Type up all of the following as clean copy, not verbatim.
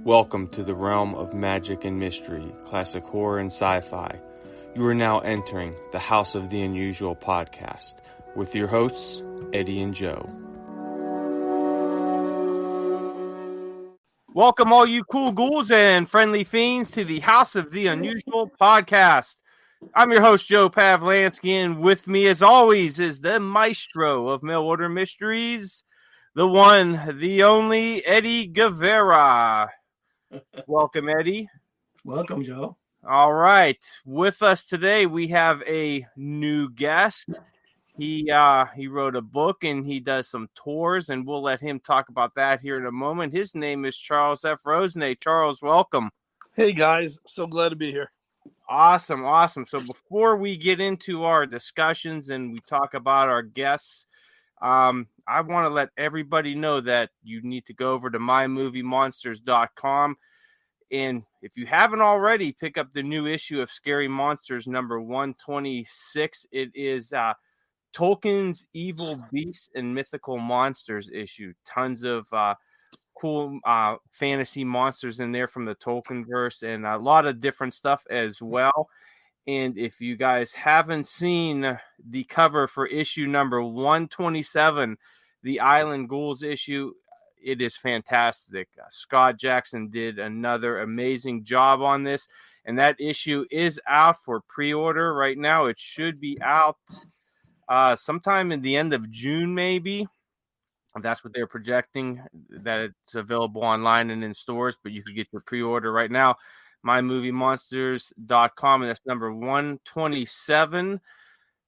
Welcome to the realm of magic and mystery, classic horror and sci-fi. You are now entering the House of the Unusual podcast with your hosts, Eddie and Joe. Welcome all you cool ghouls and friendly fiends to the House of the Unusual podcast. I'm your host, Joe Pavlansky, and with me as always is the maestro of mail order mysteries, the one, the only, Eddie Guevara. Welcome, Eddie. Welcome, Joe. All right. With us today, we have a new guest. He wrote a book and he does some tours, and we'll let him talk about that here in a moment. His name is Charles F. Rosenay. Charles, welcome. Hey, guys. So glad to be here. Awesome. So before we get into our discussions and we talk about our guests, I want to let everybody know that you need to go over to mymoviemonsters.com. And if you haven't already, pick up the new issue of Scary Monsters number 126. It is Tolkien's Evil Beasts and Mythical Monsters issue. Tons of cool fantasy monsters in there from the Tolkienverse and a lot of different stuff as well. And if you guys haven't seen the cover for issue number 127, the Island Ghouls issue, it is fantastic. Scott Jackson did another amazing job on this, and that issue is out for pre-order right now. It should be out sometime in the end of June, maybe. That's what they're projecting, that it's available online and in stores, but you can get your pre-order right now. mymoviemonsters.com, and that's number 127.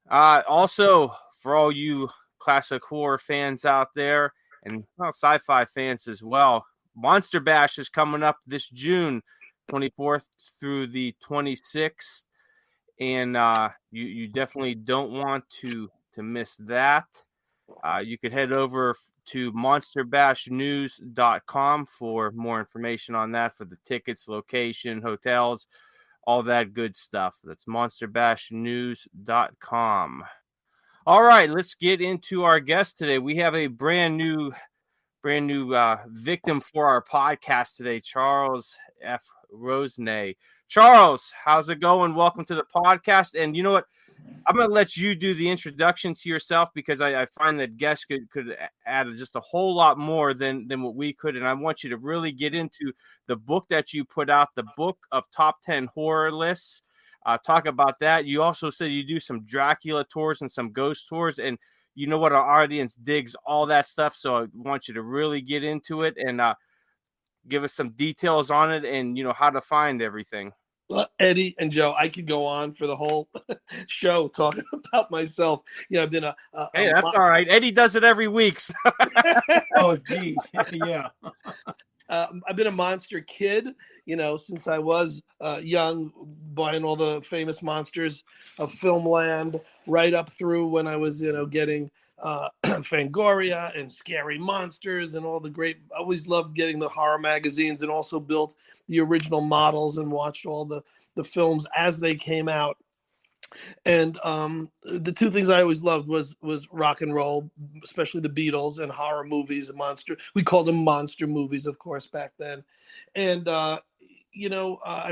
Also, for all you classic horror fans out there, and sci-fi fans as well, Monster Bash is coming up this June 24th through the 26th, and you definitely don't want to miss that. You could head over to monsterbashnews.com for more information on that, for the tickets, location, hotels, all that good stuff. That's monsterbashnews.com. All right, let's get into our guest today. We have a brand new victim for our podcast today, Charles F. Rosenay. Charles, how's it going? Welcome to the podcast. And you know what? I'm going to let you do the introduction to yourself, because I find that guests could add just a whole lot more than what we could. And I want you to really get into the book that you put out, the book of top 10 horror lists. Talk about that. You also said you do some Dracula tours and some ghost tours, and you know what, our audience digs all that stuff. So I want you to really get into it and give us some details on it, and how to find everything. Well, Eddie and Joe, I could go on for the whole show talking about myself. I've been hey, that's all right. Eddie does it every week. So. Oh, geez. Yeah. I've been a monster kid, since I was young, buying all the famous monsters of Filmland, right up through when I was, getting Fangoria and Scary Monsters and all the great. I always loved getting the horror magazines, and also built the original models and watched all the films as they came out. And the two things I always loved was rock and roll, especially the Beatles, and horror movies and monster. We called them monster movies, of course, back then. And I've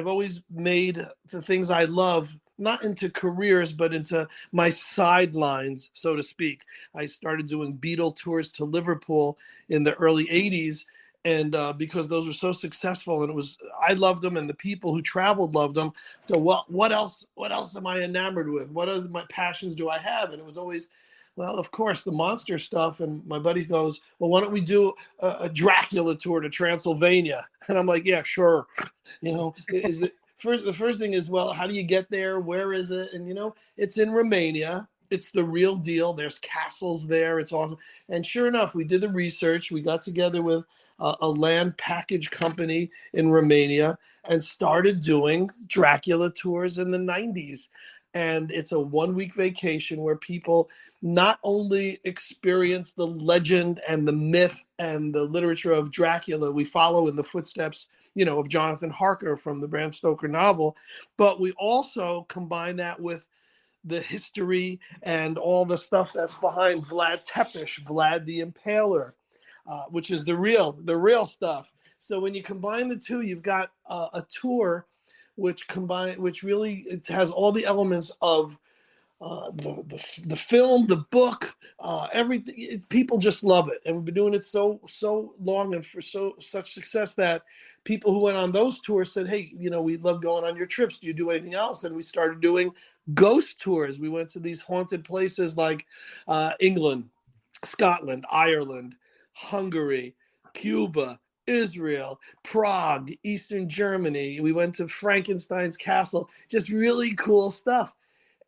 always made the things I love not into careers, but into my sidelines, so to speak. I started doing Beatle tours to Liverpool in the early 80s. And because those were so successful, and I loved them, and the people who traveled loved them. So what else am I enamored with? What other my passions do I have? And it was always, well, of course, the monster stuff. And my buddy goes, well, why don't we do a Dracula tour to Transylvania? And I'm like, yeah, sure. The first thing is, well, how do you get there? Where is it? And, it's in Romania. It's the real deal. There's castles there. It's awesome. And sure enough, we did the research. We got together with a land package company in Romania and started doing Dracula tours in the 90s. And it's a 1-week vacation where people not only experience the legend and the myth and the literature of Dracula, we follow in the footsteps, of Jonathan Harker from the Bram Stoker novel, but we also combine that with the history and all the stuff that's behind Vlad Tepes, Vlad the Impaler, which is the real stuff. So when you combine the two, you've got a tour which really it has all the elements of the film, the book, everything. People just love it, and we've been doing it so long and for such success that people who went on those tours said, "Hey, we love going on your trips. Do you do anything else?" And we started doing ghost tours. We went to these haunted places like England, Scotland, Ireland, Hungary, Cuba, Israel, Prague, Eastern Germany. We went to Frankenstein's castle. Just really cool stuff.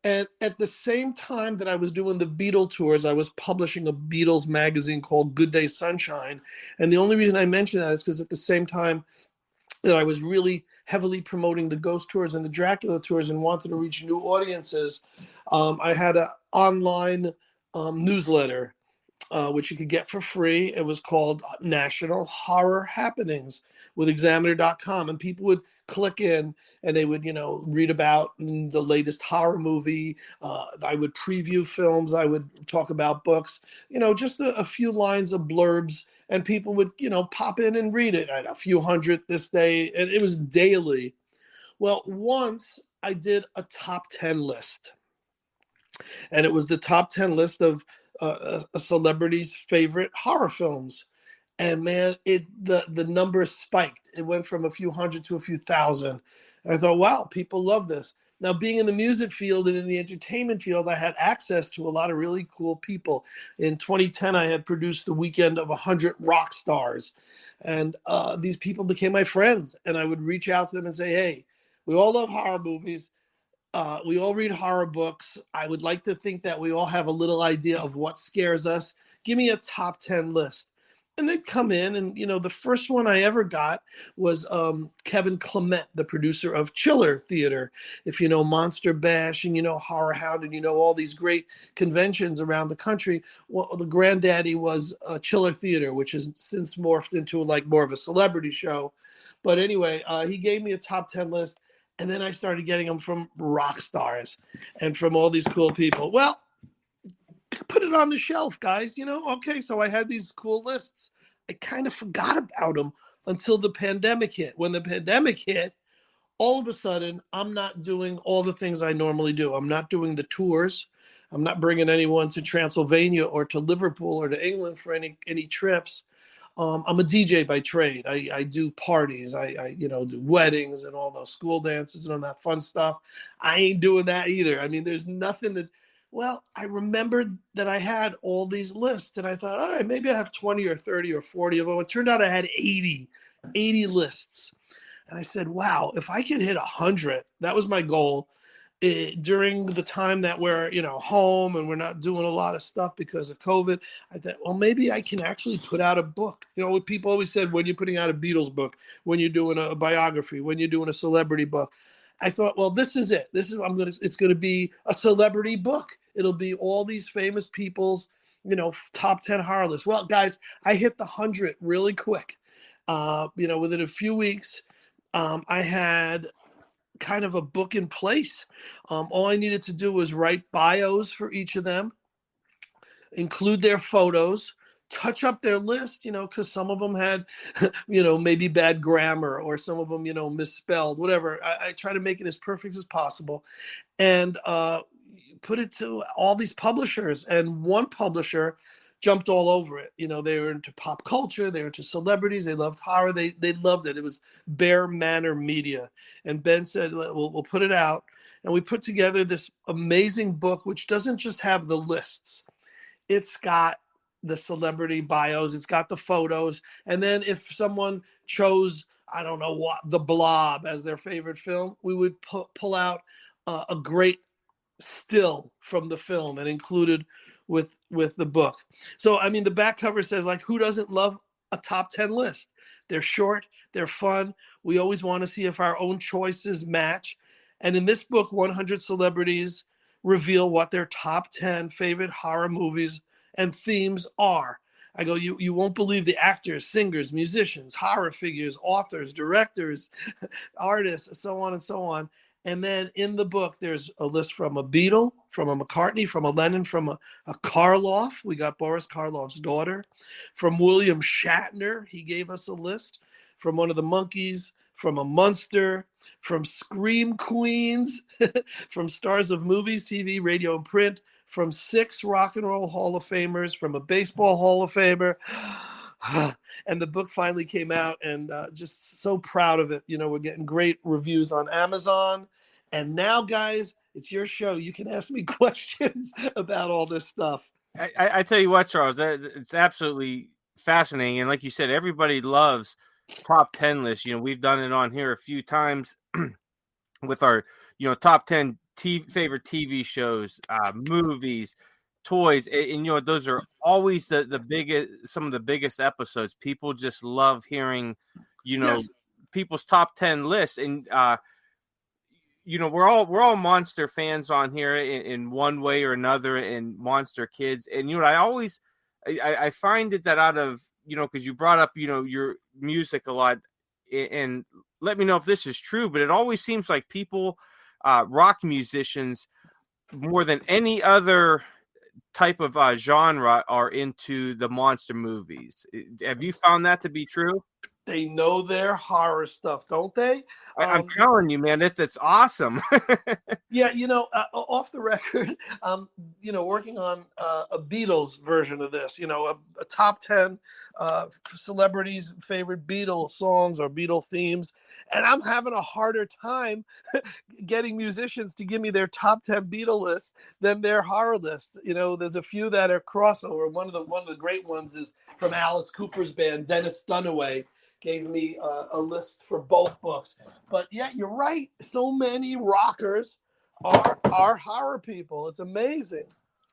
And at the same time that I was doing the Beatle tours, I was publishing a Beatles magazine called Good Day Sunshine. And the only reason I mention that is because at the same time that I was really heavily promoting the ghost tours and the Dracula tours and wanted to reach new audiences, I had an online newsletter, which you could get for free. It was called National Horror Happenings with Examiner.com. And people would click in and they would, read about the latest horror movie. I would preview films. I would talk about books, just a few lines of blurbs. And people would, pop in and read it. I had a few hundred this day. And it was daily. Well, once I did a top 10 list. And it was the top 10 list of a celebrity's favorite horror films. And man, the number spiked. It went from a few hundred to a few thousand. And I thought, wow, people love this. Now, being in the music field and in the entertainment field, I had access to a lot of really cool people. In 2010, I had produced the weekend of 100 rock stars. And these people became my friends. And I would reach out to them and say, hey, we all love horror movies. We all read horror books. I would like to think that we all have a little idea of what scares us. Give me a top 10 list. And they'd come in and, the first one I ever got was Kevin Clement, the producer of Chiller Theater. If you know Monster Bash and Horror Hound and all these great conventions around the country, well, the granddaddy was Chiller Theater, which has since morphed into more of a celebrity show. But anyway, he gave me a top 10 list. And then I started getting them from rock stars and from all these cool people. Well, put it on the shelf, guys. Okay, so I had these cool lists. I kind of forgot about them until the pandemic hit. When the pandemic hit, all of a sudden, I'm not doing all the things I normally do. I'm not doing the tours. I'm not bringing anyone to Transylvania or to Liverpool or to England for any trips. I'm a DJ by trade. I do parties. I do weddings and all those school dances and all that fun stuff. I ain't doing that either. I mean, there's nothing that. Well, I remembered that I had all these lists, and I thought, all right, maybe I have 20 or 30 or 40 of them. It turned out I had 80 lists. And I said, wow, if I could hit 100, that was my goal. During the time that we're, home and we're not doing a lot of stuff because of COVID, I thought, well, maybe I can actually put out a book. What people always said, when you're putting out a Beatles book, when you're doing a biography, when you're doing a celebrity book. I thought, well, this is it. It's going to be a celebrity book. It'll be all these famous people's, top 10 horror lists. Well, guys, I hit the 100 really quick. Within a few weeks, I had kind of a book in place. All I needed to do was write bios for each of them, include their photos, touch up their list, because some of them had, maybe bad grammar, or some of them, misspelled, whatever. I try to make it as perfect as possible and put it to all these publishers. And one publisher jumped all over it. They were into pop culture. They were into celebrities. They loved horror. They loved it. It was Bear Manor Media. And Ben said, we'll put it out. And we put together this amazing book, which doesn't just have the lists. It's got the celebrity bios. It's got the photos. And then if someone chose, I don't know what, The Blob as their favorite film, we would pull out a great still from the film and included with the book. So, I mean, the back cover says, who doesn't love a top 10 list? They're short, they're fun. We always want to see if our own choices match. And in this book, 100 celebrities reveal what their top 10 favorite horror movies and themes are. I go, you won't believe the actors, singers, musicians, horror figures, authors, directors, artists, so on and so on. And then in the book, there's a list from a Beatle, from a McCartney, from a Lennon, from a Karloff. We got Boris Karloff's daughter. From William Shatner, he gave us a list. from one of the Monkees, from a Munster, from Scream Queens, from stars of movies, TV, radio, and print, from 6 Rock and Roll Hall of Famers, from a Baseball Hall of Famer. And the book finally came out, and just so proud of it. You know, we're getting great reviews on Amazon. And now, guys, it's your show. You can ask me questions about all this stuff. I tell you what, Charles, it's absolutely fascinating. And like you said, everybody loves top 10 lists. You know, we've done it on here a few times with our, top 10 favorite TV shows, movies, toys. And those are always the biggest, some of the biggest episodes. People just love hearing, Yes. people's top 10 lists. And, we're all monster fans on here in one way or another, and monster kids. And I find it that out of because you brought up your music a lot, and let me know if this is true, but it always seems like people, rock musicians, more than any other type of genre, are into the monster movies. Have you found that to be true? They know their horror stuff, don't they? I'm telling you, man, that's awesome. Yeah, off the record, working on a Beatles version of this, a top 10 celebrities' favorite Beatles songs or Beatle themes. And I'm having a harder time getting musicians to give me their top 10 Beatle lists than their horror lists. There's a few that are crossover. One of the great ones is from Alice Cooper's band, Dennis Dunaway. Gave me a list for both books. But yeah, you're right. So many rockers are horror people. It's amazing.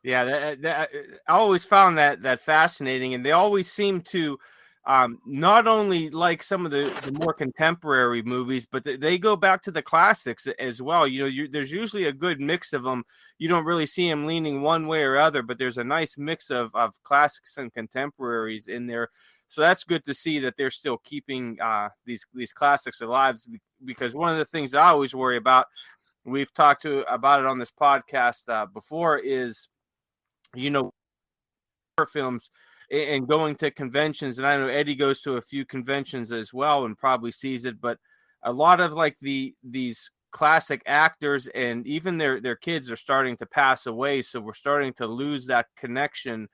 Yeah, that I always found that fascinating, and they always seem to not only like some of the more contemporary movies, but they go back to the classics as well. There's usually a good mix of them. You don't really see them leaning one way or other, but there's a nice mix of classics and contemporaries in there. So that's good to see that they're still keeping these classics alive, because one of the things that I always worry about, we've talked about it on this podcast before, is, horror films and going to conventions. And I know Eddie goes to a few conventions as well and probably sees it, but a lot of like these classic actors and even their kids are starting to pass away. So we're starting to lose that connection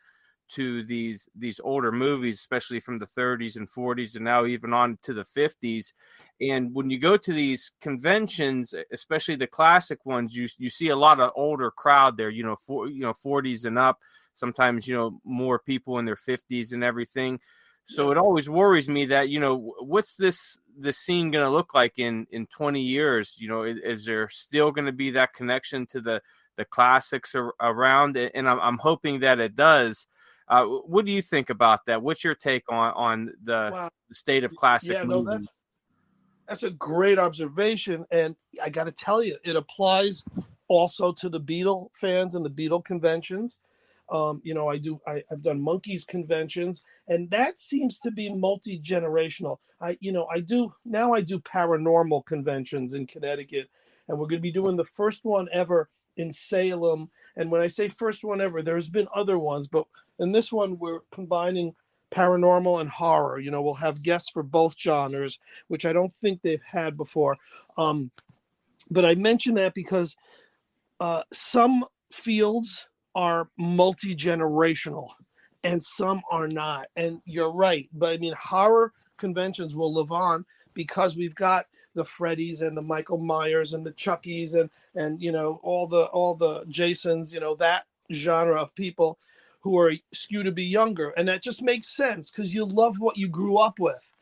to these older movies, especially from the 30s and 40s, and now even on to the 50s. And when you go to these conventions, especially the classic ones, you see a lot of older crowd there, 40s and up, sometimes, more people in their 50s and everything. So yes. It always worries me that, what's the scene going to look like in 20 years? Is there still going to be that connection to the classics around? And I'm hoping that it does. What do you think about that? What's your take on the state of classic movies? That's a great observation. And I got to tell you, it applies also to the Beatle fans and the Beatle conventions. I've done Monkees conventions, and that seems to be multi-generational. I do paranormal conventions in Connecticut, and we're going to be doing the first one ever in Salem. And when I say first one ever, there's been other ones, but in this one, we're combining paranormal and horror. We'll have guests for both genres, which I don't think they've had before. But I mention that because some fields are multi-generational and some are not. And you're right. But I mean, horror conventions will live on because we've got the Freddys and the Michael Myers and the Chuckies and all the Jasons, that genre of people who are skewed to be younger. And that just makes sense because you love what you grew up with.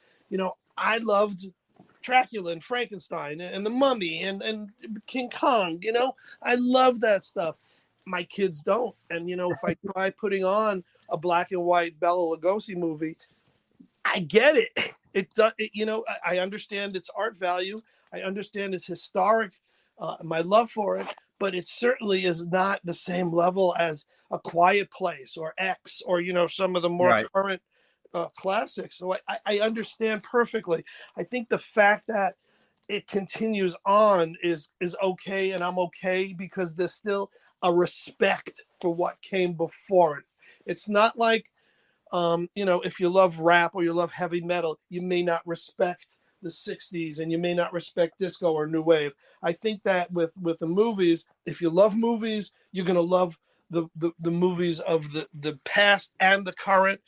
I loved Dracula and Frankenstein and the Mummy and King Kong. I love that stuff. My kids don't. And if I try putting on a black and white Bela Lugosi movie, I get it. I understand its art value. I understand its historic, my love for it, but it certainly is not the same level as A Quiet Place or X or, some of the more current classics. So I understand perfectly. I think the fact that it continues on is okay, and I'm okay because there's still a respect for what came before it. It's not like if you love rap or you love heavy metal, you may not respect the 60s and you may not respect disco or new wave. I think that with the movies, if you love movies, you're going to love the movies of the past and the current,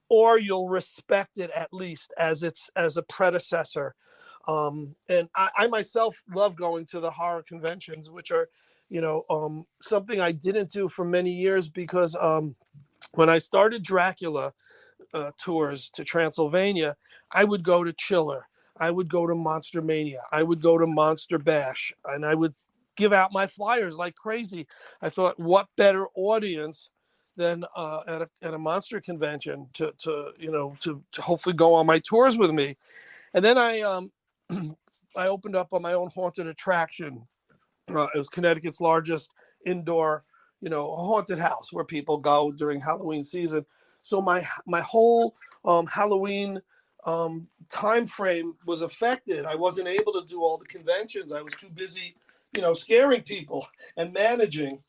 or you'll respect it at least as a predecessor. And I myself love going to the horror conventions, which are, something I didn't do for many years because when I started Dracula tours to Transylvania, I would go to Chiller, I would go to Monster Mania, I would go to Monster Bash, and I would give out my flyers like crazy. I thought, what better audience than at a monster convention to hopefully go on my tours with me. And then I I opened up on my own haunted attraction. It was Connecticut's largest indoor, haunted house where people go during Halloween season. So my whole Halloween time frame was affected. I wasn't able to do all the conventions. I was too busy, scaring people and managing.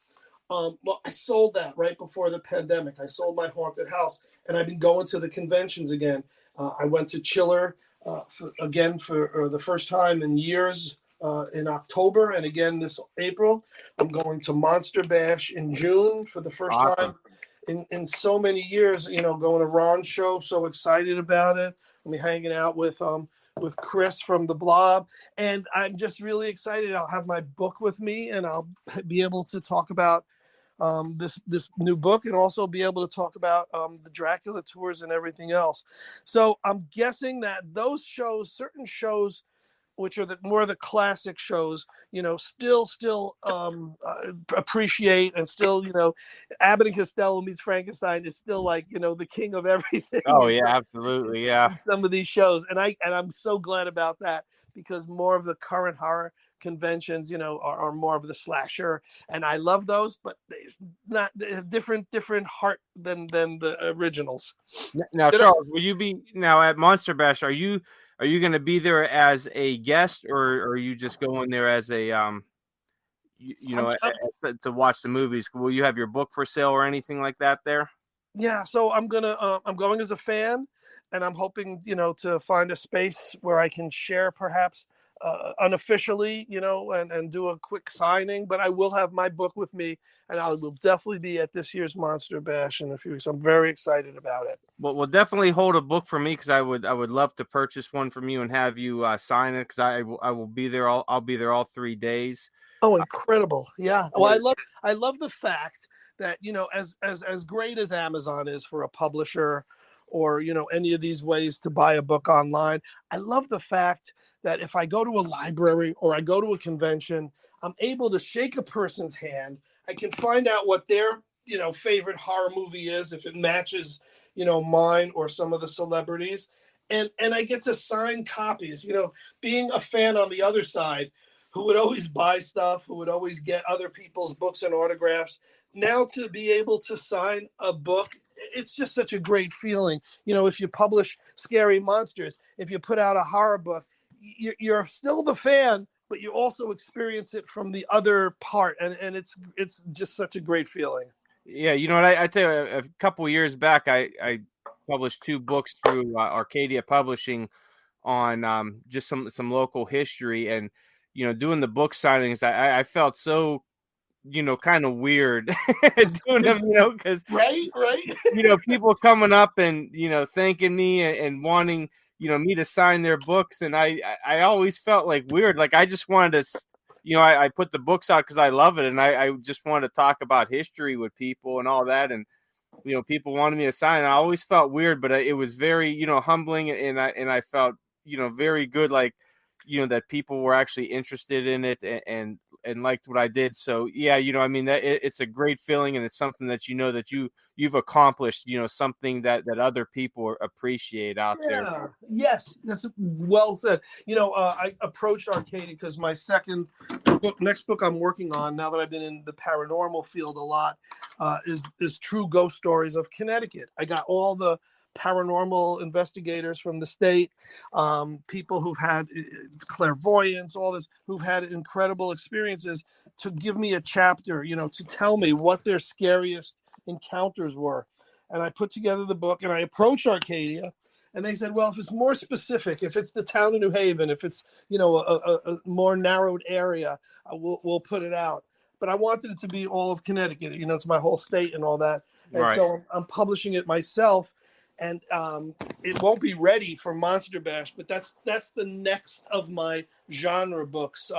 Well, I sold that right before the pandemic. I sold my haunted house, and I've been going to the conventions again. I went to Chiller for the first time in years in October, and again this April. I'm going to Monster Bash in June for the first time in so many years. Going to Ron's show, so excited about it. I'll be hanging out with Chris from the Blob, and I'm just really excited. I'll have my book with me, and I'll be able to talk about this new book, and also be able to talk about the Dracula tours and everything else. So I'm guessing that those shows, certain shows, which are more the classic shows, still appreciate, and still, Abbott and Costello meets Frankenstein is still like, the king of everything. Oh yeah, absolutely, yeah. In some of these shows, and I'm so glad about that, because more of the current horror conventions, are more of the slasher, and I love those, but they have different heart than the originals. Now, Charles, will you be now at Monster Bash? Are you going to be there as a guest, or are you just going there as a to watch the movies? Will you have your book for sale or anything like that there? Yeah, so I'm going as a fan, and I'm hoping to find a space where I can share, perhaps unofficially, and do a quick signing. But I will have my book with me, and I will definitely be at this year's Monster Bash in a few weeks. I'm very excited about it. Well, we'll definitely hold a book for me, because I would love to purchase one from you and have you sign it, because I will be there. I'll be there all 3 days. Oh, incredible! Yeah. Well, I love the fact that as great as Amazon is for a publisher, or any of these ways to buy a book online, I love the fact that if I go to a library or I go to a convention, I'm able to shake a person's hand. I can find out what their favorite horror movie is, if it matches mine or some of the celebrities, and I get to sign copies. Being a fan on the other side, who would always buy stuff, who would always get other people's books and autographs, now to be able to sign a book, it's just such a great feeling. If you publish Scary Monsters, if you put out a horror book, you're still the fan, but you also experience it from the other part, and it's just such a great feeling. Yeah, I tell you, a couple of years back, I published 2 books through Arcadia Publishing on just some local history, and doing the book signings, I felt so kind of weird doing them, because right, people coming up and thanking me and wanting me to sign their books, and I always felt like weird. Like I just wanted to, I put the books out because I love it, and I just wanted to talk about history with people and all that, and people wanted me to sign. I always felt weird, but it was very humbling, and I felt very good, like that people were actually interested in it and liked what I did. So yeah, that it's a great feeling, and it's something that that you've accomplished, something that other people appreciate out there. Yes, that's well said. I approached Arcadia because my next book I'm working on, now that I've been in the paranormal field a lot, is True Ghost Stories of Connecticut. I got all the paranormal investigators from the state, people who've had clairvoyance, all this, who've had incredible experiences, to give me a chapter, to tell me what their scariest encounters were. and I put together the book, and I approached Arcadia, and they said, well, if it's more specific, if it's the town of New Haven, if it's, you know, a more narrowed area, we'll put it out. But I wanted it to be all of Connecticut, you know, it's my whole state and all that. And Right. so I'm publishing it myself, and it won't be ready for Monster Bash, but that's the next of my genre books.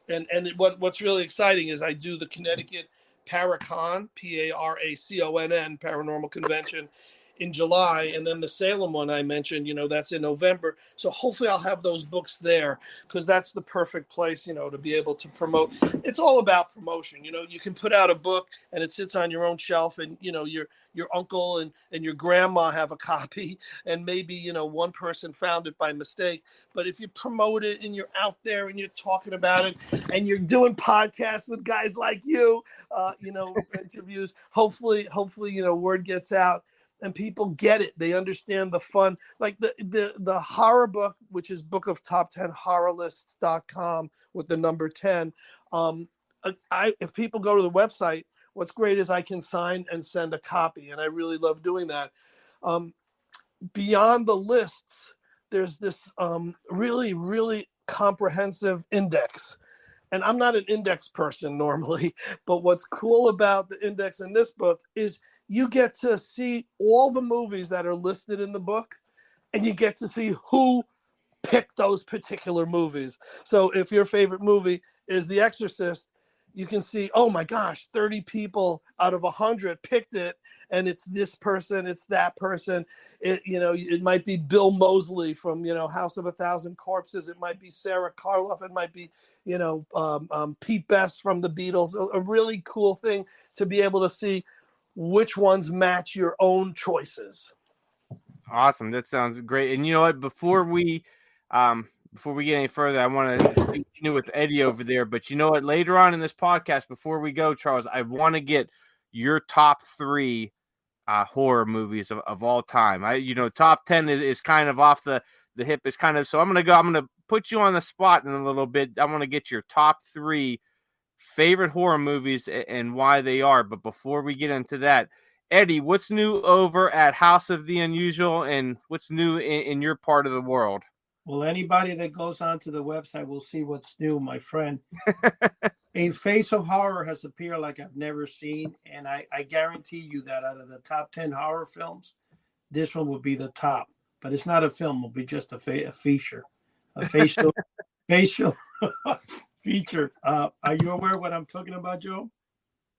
What's really exciting is I do the Connecticut Paracon, Paraconn, Paranormal Convention, in July, and then the Salem one I mentioned, you know, that's in November. So hopefully I'll have those books there, because that's the perfect place, you know, to be able to promote. It's all about promotion. You know, you can put out a book and it sits on your own shelf, and, you know, your uncle and your grandma have a copy, and maybe, you know, one person found it by mistake. But if you promote it and you're out there and you're talking about it and you're doing podcasts with guys like you, you know, interviews, hopefully, you know, word gets out and people get it. They understand the fun. Like the horror book, which is Book of Top 10 Horrorlists.com with the number 10. If people go to the website, what's great is I can sign and send a copy, and I really love doing that. Beyond the lists, there's this really, really comprehensive index. And I'm not an index person normally, but what's cool about the index in this book is you get to see all the movies that are listed in the book, and you get to see who picked those particular movies. So if your favorite movie is The Exorcist, you can see, oh my gosh, 30 people out of 100 picked it, and it's this person, it's that person. It might be Bill Moseley from, you know, House of a Thousand Corpses. It might be Sarah Karloff. It might be, you know, Pete Best from the Beatles. A really cool thing to be able to see which ones match your own choices. Awesome. That sounds great. And you know what? Before we get any further, I want to continue with Eddie over there. But you know what? Later on in this podcast, before we go, Charles, I want to get your top 3 horror movies of all time. Top 10 is kind of off the hip. Is kind of, so I'm gonna put you on the spot in a little bit. I want to get your top 3 favorite horror movies and why they are. But before we get into that, Eddie, what's new over at House of the Unusual, and what's new in your part of the world? Well, anybody that goes onto the website will see what's new, my friend. A face of horror has appeared like I've never seen, and I guarantee you that out of the top 10 horror films, this one will be the top. But it's not a film; it'll be just a feature, a facial feature. Are you aware of what I'm talking about, Joe?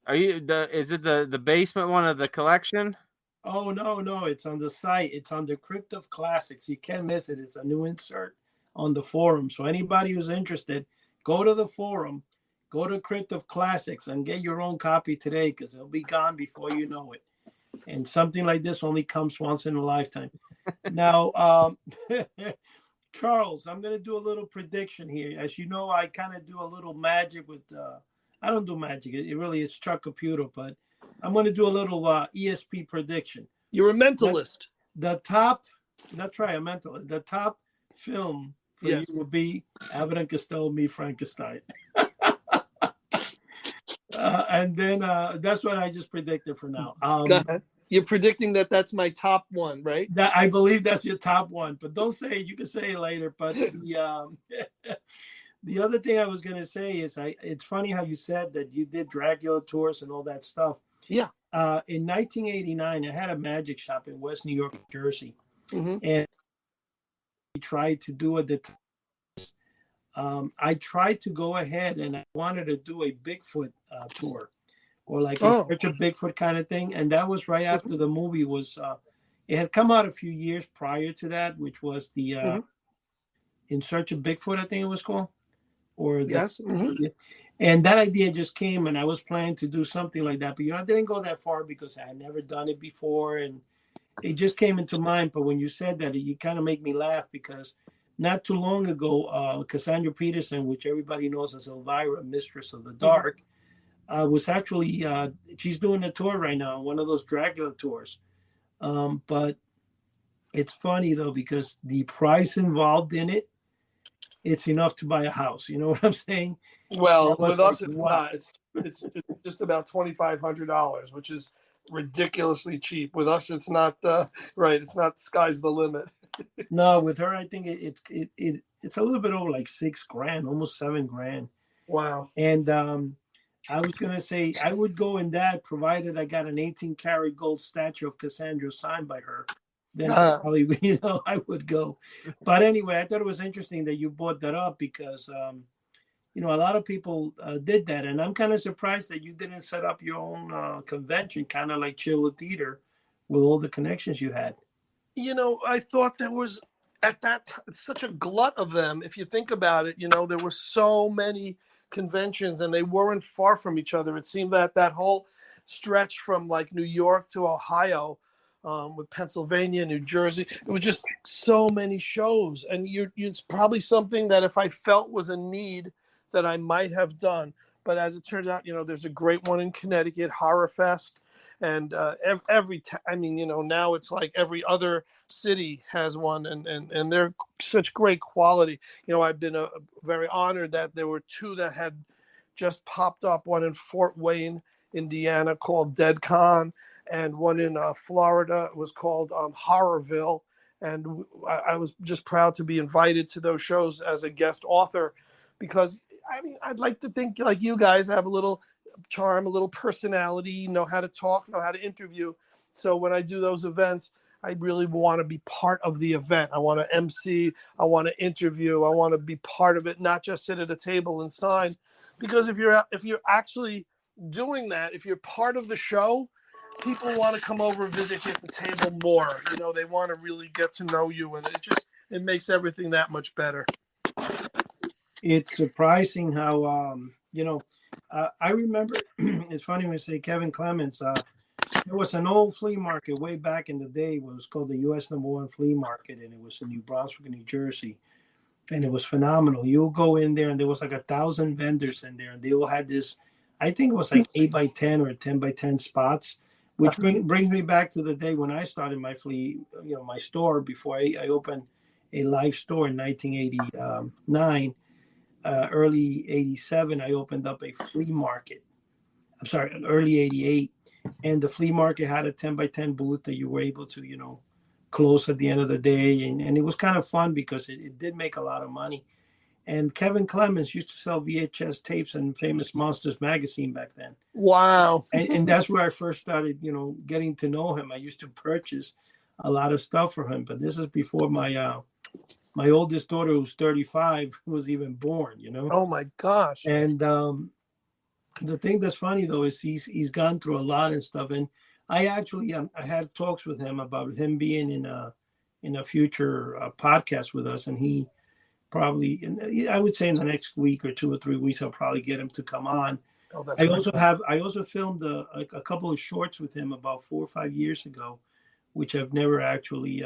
Is it the basement one of the collection? Oh, no, it's on the site. It's on the Crypt of Classics. You can't miss it. It's a new insert on the forum. So anybody who's interested, go to the forum, go to Crypt of Classics, and get your own copy today, because it'll be gone before you know it. And something like this only comes once in a lifetime. Now, Charles, I'm going to do a little prediction here. As you know, I kind of do a little magic with I don't do magic. It really is Chuck Caputo, but I'm going to do a little ESP prediction. You're a mentalist. The top film for you will be Abbott and Costello Meet Frankenstein. And then that's what I just predicted for now. Go ahead. You're predicting that's my top one, right? I believe that's your top one, but don't say it. You can say it later. But the other thing I was going to say is it's funny how you said that you did Dracula tours and all that stuff. Yeah. In 1989, I had a magic shop in West New York, New Jersey. Mm-hmm. And we tried to do it. I tried to go ahead and I wanted to do a Bigfoot tour, or like a Search of Bigfoot kind of thing. And that was right after the movie was, it had come out a few years prior to that, which was the In Search of Bigfoot, I think it was called. Yes. Mm-hmm. And that idea just came, and I was planning to do something like that. But, I didn't go that far because I had never done it before. And it just came into mind. But when you said that, you kind of make me laugh, because not too long ago, Cassandra Peterson, which everybody knows as Elvira, Mistress of the Dark, was actually, she's doing a tour right now, one of those Dracula tours. But it's funny, though, because the price involved in it, it's enough to buy a house. You know what I'm saying? Well, with us, it's not. It's just about $2,500, which is ridiculously cheap. With us, it's not right. It's not sky's the limit. No, with her, I think it's a little bit over like $6,000, almost $7,000. Wow. And I was gonna say I would go in that, provided I got an 18-karat gold statue of Cassandra signed by her. Then probably I would go. But anyway, I thought it was interesting that you brought that up because a lot of people did that, and I'm kind of surprised that you didn't set up your own convention, kind of like Chill Theater, with all the connections you had. I thought there was at that time such a glut of them. If you think about it, there were so many conventions and they weren't far from each other. It seemed that whole stretch from like New York to Ohio, with Pennsylvania, New Jersey, it was just so many shows. And it's probably something that if I felt was a need that I might have done. But as it turns out, there's a great one in Connecticut, Horror Fest. And now it's like every other city has one, and they're such great quality. I've been very honored that there were two that had just popped up, one in Fort Wayne, Indiana, called Dead Con, and one in Florida was called Horrorville. And I was just proud to be invited to those shows as a guest author, because I'd like to think like you guys have a little charm, a little personality, know how to talk, know how to interview. So when I do those events, I really want to be part of the event. I want to MC, I want to interview, I want to be part of it, not just sit at a table and sign. Because if you're actually doing that, if you're part of the show, people want to come over and visit you at the table more. They want to really get to know you, and it makes everything that much better. It's surprising how I remember. It's funny when you say Kevin Clements. There was an old flea market way back in the day. It was called the U.S. #1 flea market, and it was in New Brunswick, New Jersey, and it was phenomenal. You'll go in there, and there was like 1,000 vendors in there, and they all had this. I think it was like 8x10 or 10x10 spots, which brings me back to the day when I started my flea, my store before I opened a live store in 1989. Early 87, I opened up a flea market. I'm sorry, early 88. And the flea market had a 10x10 booth that you were able to, close at the end of the day. And it was kind of fun because it did make a lot of money. And Kevin Clements used to sell VHS tapes and Famous Monsters magazine back then. Wow. And that's where I first started, getting to know him. I used to purchase a lot of stuff for him. But this is before my oldest daughter, who's 35, was even born, Oh my gosh. And the thing that's funny though is he's gone through a lot and stuff. And I actually I had talks with him about him being in a future podcast with us, and he probably, I would say in the next week or 2 or 3 weeks, I'll probably get him to come on. Oh, that's I also filmed a couple of shorts with him about 4 or 5 years ago, which I've never actually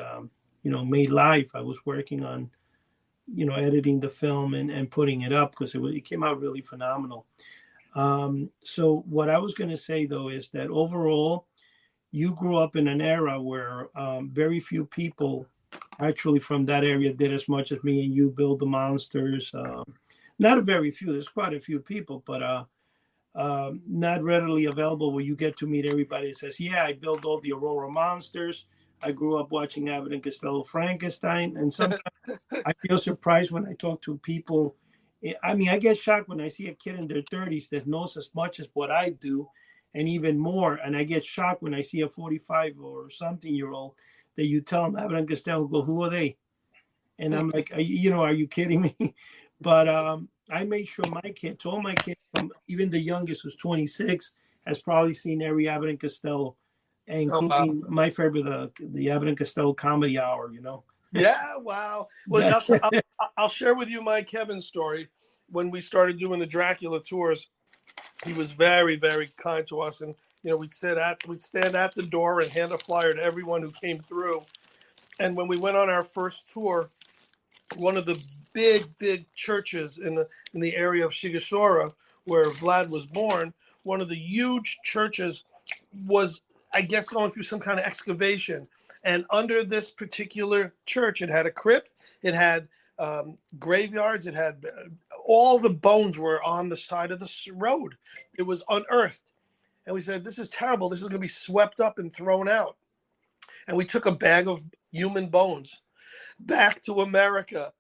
made live. I was working on, editing the film and putting it up because it came out really phenomenal. So what I was going to say though is that overall, you grew up in an era where very few people actually from that area did as much as me and you build the monsters. Not a very few. There's quite a few people, but not readily available where you get to meet everybody that says, yeah, I built all the Aurora monsters. I grew up watching Abbott and Costello Frankenstein. And sometimes I feel surprised when I talk to people. I mean, I get shocked when I see a kid in their 30s that knows as much as what I do and even more. And I get shocked when I see a 45 or something year old that you tell them Abbott and Costello, go, who are they? And I'm like, are you kidding me? But I made sure all my kids, from even the youngest who's 26, has probably seen every Abbott and Costello, including my favorite, the Abbott and Costello Comedy Hour, Yeah, wow. Well, I'll share with you my Kevin story. When we started doing the Dracula tours, he was very, very kind to us, and we'd stand at the door and hand a flyer to everyone who came through. And when we went on our first tour, one of the big churches in the area of Shigasura, where Vlad was born, one of the huge churches was, I guess, going through some kind of excavation. And under this particular church, it had a crypt, it had graveyards, it had all the bones were on the side of the road. It was unearthed. And we said, this is terrible. This is going to be swept up and thrown out. And we took a bag of human bones back to America.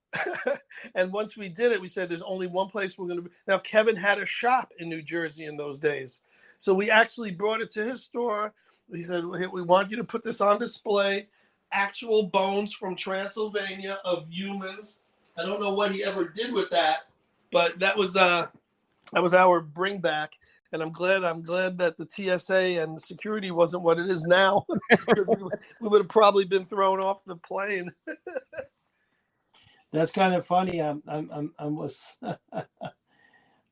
And once we did it, we said, there's only one place we're going to be. Now, Kevin had a shop in New Jersey in those days. So we actually brought it to his store. He said, we want you to put this on display. Actual bones from Transylvania of humans. I don't know what he ever did with that, but that was our bring back. And I'm glad that the TSA and the security wasn't what it is now, because we would have probably been thrown off the plane. That's kind of funny.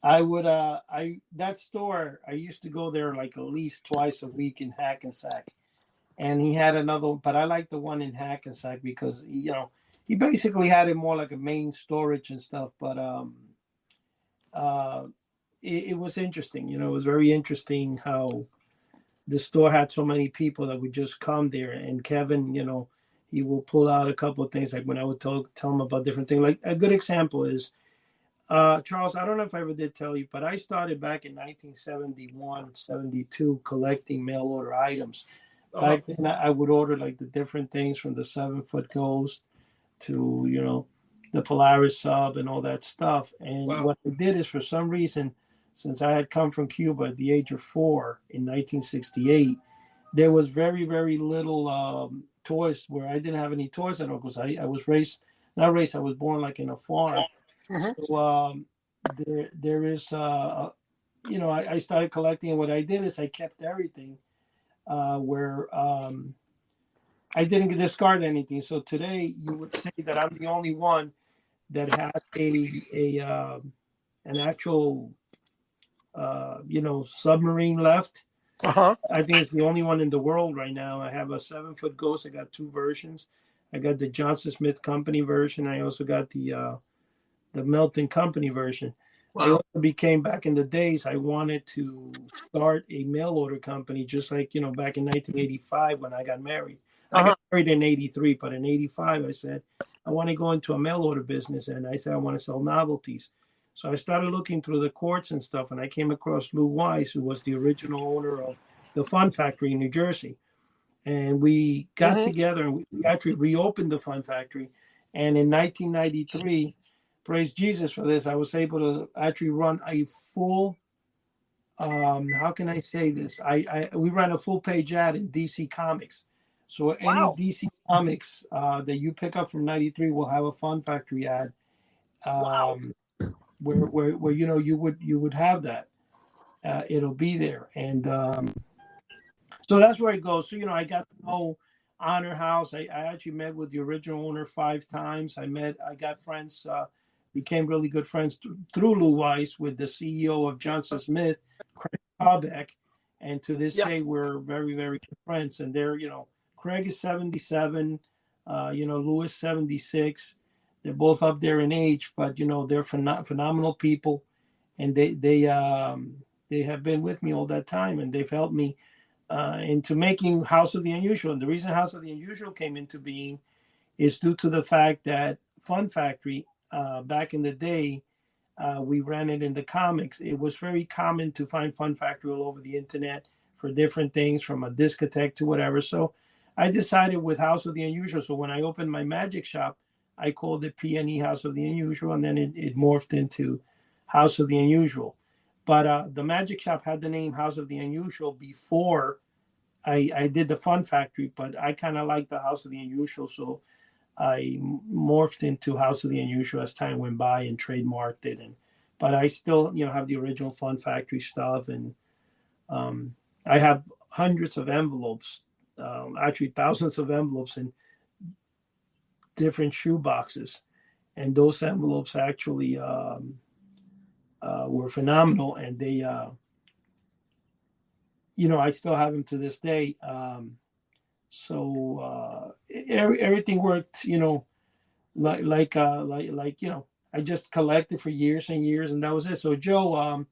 That store, I used to go there like at least twice a week in Hackensack, and he had another one, but I like the one in Hackensack because he basically had it more like a main storage and stuff. But it was interesting. It was very interesting how the store had so many people that would just come there. And Kevin, he will pull out a couple of things, like when I would tell him about different things. Like a good example is, Charles, I don't know if I ever did tell you, but I started back in 1971, 72 collecting mail order items. Back then, I would order like the different things from the 7-foot ghost to, the Polaris sub and all that stuff. And what I did is, for some reason, since I had come from Cuba at the age of 4 in 1968, there was very, very little toys, where I didn't have any toys at all, because I was I was born like in a farm. Mm-hmm. So there is, I started collecting, and what I did is I kept everything where I didn't discard anything. So today you would say that I'm the only one that has an actual submarine left. I think it's the only one in the world right now. I have a 7-foot ghost. I got 2 versions. I got the Johnson Smith Company version. I also got the Melton Company version. Wow. I also became, back in the days, I wanted to start a mail order company, just like, back in 1985 when I got married. I got married in 83, but in 85, I said, I want to go into a mail order business. And I said, I want to sell novelties. So I started looking through the courts and stuff, and I came across Lou Weiss, who was the original owner of the Fun Factory in New Jersey. And we got together, and we actually reopened the Fun Factory. And in 1993, praise Jesus for this, I was able to actually run a full, how can I say this? We ran a full page ad in DC Comics. So any DC Comics that you pick up from 93 will have a Fun Factory ad. Where you would have that, it'll be there, and so that's where it goes. So I got to know Honor House. I actually met with the original owner 5 times. I got friends, became really good friends through Lou Weiss with the CEO of Johnson Smith, Craig Harbeck, and to this day we're very, very good friends. And they're Craig is 77, Lou is 76. They're both up there in age, but they're phenomenal people, and they have been with me all that time, and they've helped me into making House of the Unusual. And the reason House of the Unusual came into being is due to the fact that Fun Factory, back in the day, we ran it in the comics. It was very common to find Fun Factory all over the internet for different things, from a discotheque to whatever. So I decided with House of the Unusual. So when I opened my magic shop, I called it P&E House of the Unusual, and then it morphed into House of the Unusual. But the magic shop had the name House of the Unusual before I did the Fun Factory, but I kind of liked the House of the Unusual, so I morphed into House of the Unusual as time went by and trademarked it. But I still, have the original Fun Factory stuff, and I have hundreds of envelopes, actually thousands of envelopes in different shoe boxes, and those envelopes actually were phenomenal, and they I still have them to this day. So everything worked, like I just collected for years and years, and that was it. So Joe,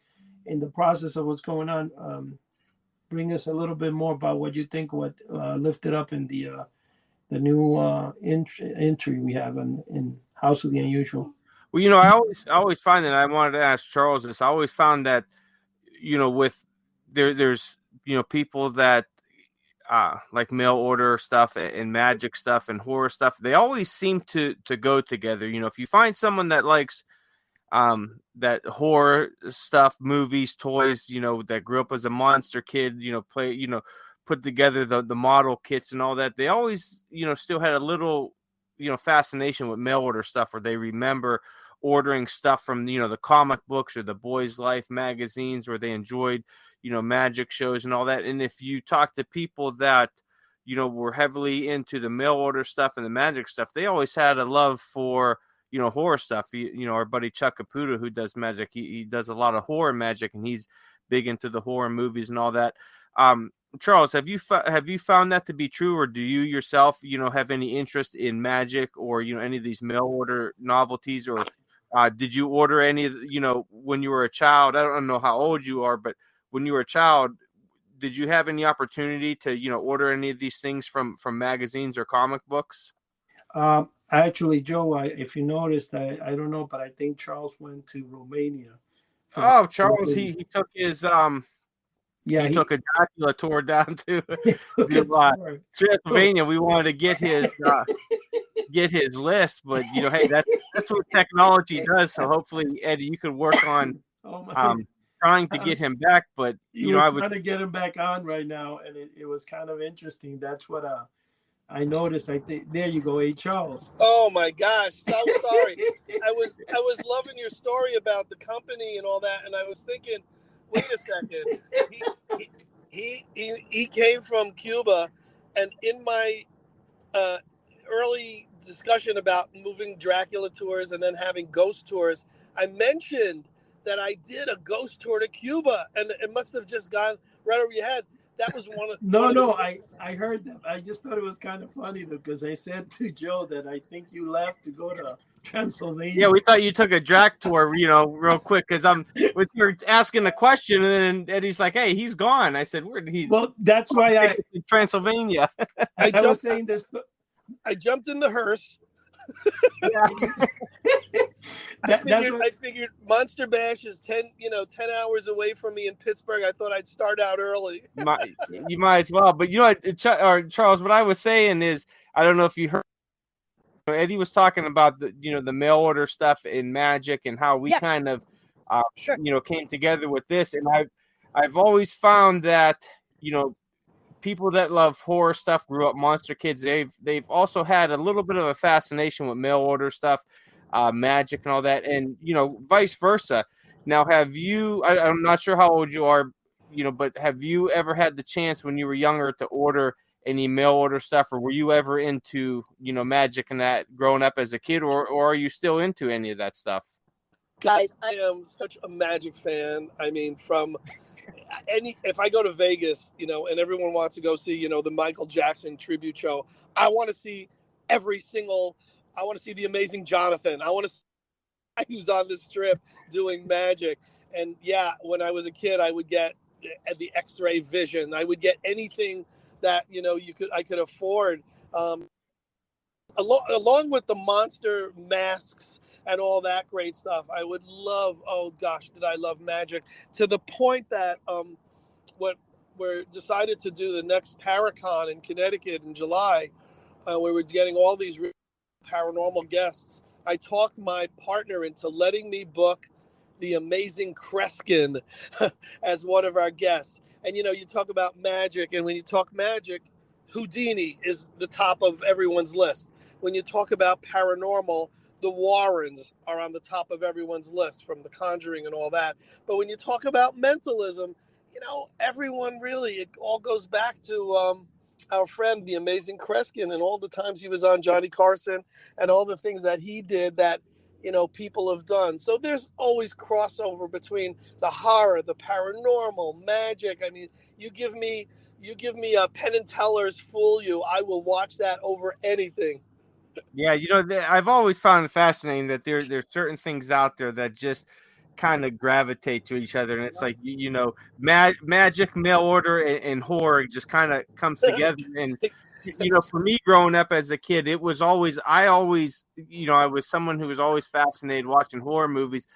in the process of what's going on, bring us a little bit more about what you think, what lifted up in the new entry we have in House of the Unusual. Well, I always find that, I wanted to ask Charles this. I always found that, with there's people that like mail order stuff and magic stuff and horror stuff, they always seem to go together. If you find someone that likes that horror stuff, movies, toys, that grew up as a monster kid, put together the model kits and all that, they always, still had a little, fascination with mail order stuff, where they remember ordering stuff from, the comic books or the Boys Life magazines, where they enjoyed, magic shows and all that. And if you talk to people that, were heavily into the mail order stuff and the magic stuff, they always had a love for, horror stuff. Our buddy Chuck Caputo, who does magic, he does a lot of horror magic, and he's big into the horror movies and all that. Charles, have you found that to be true, or do you yourself, have any interest in magic or, any of these mail order novelties, or did you order any, when you were a child? I don't know how old you are, but when you were a child, did you have any opportunity to, order any of these things from magazines or comic books? Actually, Joe, if you noticed, I don't know, but I think Charles went to Romania. Oh, Charles, he took his he took a Dracula tour down to Pennsylvania. We wanted to get his list, but hey, that's what technology does. So hopefully, Eddie, you could work on trying to get him back. But I was trying to get him back on right now, and it was kind of interesting. That's what I noticed. I think there you go, Charles. Oh my gosh, so sorry. I was loving your story about the company and all that, and I was thinking, wait a second. He came from Cuba, and in my early discussion about moving Dracula tours and then having ghost tours, I mentioned that I did a ghost tour to Cuba, and it must have just gone right over your head. That was one of I heard that. I just thought it was kind of funny though, because I said to Joe that I think you left to go to Transylvania. Yeah, we thought you took a Drac tour, real quick, because you're asking a question, and then Eddie's like, "Hey, he's gone." I said, "Where did he?" Well, that's why I Transylvania. I was saying this. I jumped in the hearse. Yeah. I figured Monster Bash is 10 hours away from me in Pittsburgh. I thought I'd start out early. You might as well. But Charles, what I was saying is, I don't know if you heard, Eddie was talking about the mail order stuff in magic and how we kind of came together with this. And I've always found that people that love horror stuff, grew up monster kids, they've also had a little bit of a fascination with mail order stuff, magic and all that, and vice versa. Now, have you? I'm not sure how old you are, but have you ever had the chance when you were younger to order any mail order stuff, or were you ever into magic and that growing up as a kid, or are you still into any of that stuff? Guys, I am such a magic fan. I mean, if I go to Vegas, and everyone wants to go see, the Michael Jackson tribute show, I want to see I want to see the Amazing Jonathan. I want to see who's on the strip doing magic. And yeah, when I was a kid, I would get the X-ray vision. I would get anything that, I could afford. Along with the monster masks and all that great stuff, I would love, oh gosh, did I love magic, to the point that we're decided to do the next Paracon in Connecticut in July, where we're getting all these paranormal guests. I talked my partner into letting me book the amazing Kreskin as one of our guests. And, you talk about magic, and when you talk magic, Houdini is the top of everyone's list. When you talk about paranormal, the Warrens are on the top of everyone's list, from The Conjuring and all that. But when you talk about mentalism, everyone really, it all goes back to our friend, the amazing Kreskin, and all the times he was on Johnny Carson and all the things that he did that, people have done. So there's always crossover between the horror, the paranormal, magic. I mean, you give me a Penn and Teller's Fool You, I will watch that over anything. Yeah, I've always found it fascinating that there's certain things out there that just kind of gravitate to each other, and it's like magic, mail order, and horror just kind of comes together. And for me, growing up as a kid, I was someone who was always fascinated watching horror movies,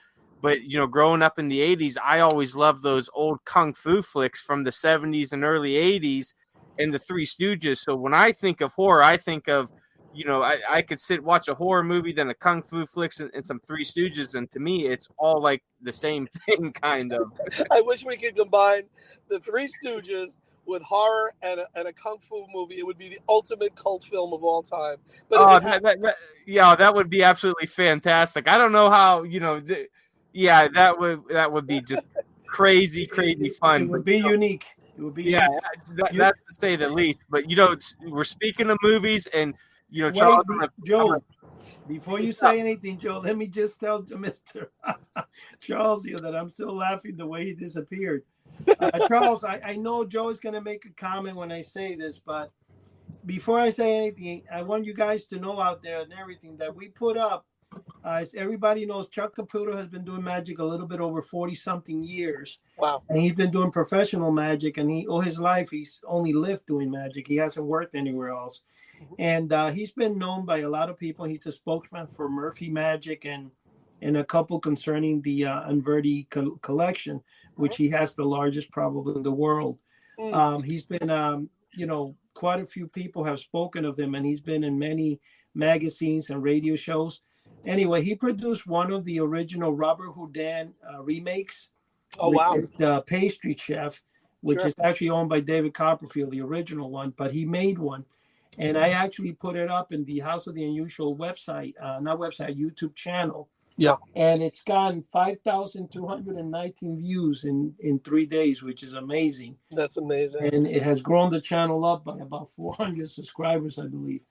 But, growing up in the 80s, I always loved those old kung fu flicks from the 70s and early 80s and the Three Stooges. So when I think of horror, I think of, I could watch a horror movie, then a kung fu flicks and some Three Stooges. And to me, it's all like the same thing, kind of. I wish we could combine the Three Stooges with horror and a kung fu movie. It would be the ultimate cult film of all time. But that would be absolutely fantastic. I don't know how, that would be just crazy fun. It would be unique. It would be that's to say the least. But we're speaking of movies, and Charles, Joe. Before you say anything, Joe, let me just tell Mr. Charles here that I'm still laughing the way he disappeared. Charles, I know Joe is going to make a comment when I say this, but before I say anything, I want you guys to know out there and everything that we put up. As everybody knows, Chuck Caputo has been doing magic a little bit over 40-something years. Wow. And he's been doing professional magic, and all his life he's only lived doing magic. He hasn't worked anywhere else. And he's been known by a lot of people. He's a spokesman for Murphy Magic and a couple concerning the Unverdi collection, which he has the largest probably in the world. He's been, quite a few people have spoken of him, and he's been in many magazines and radio shows. Anyway, he produced one of the original Robert Houdin remakes. Oh, wow. The Pastry Chef, which is actually owned by David Copperfield, the original one, but he made one. And I actually put it up in the House of the Unusual website, YouTube channel. Yeah. And it's gotten 5,219 views in 3 days, which is amazing. That's amazing. And it has grown the channel up by about 400 subscribers, I believe.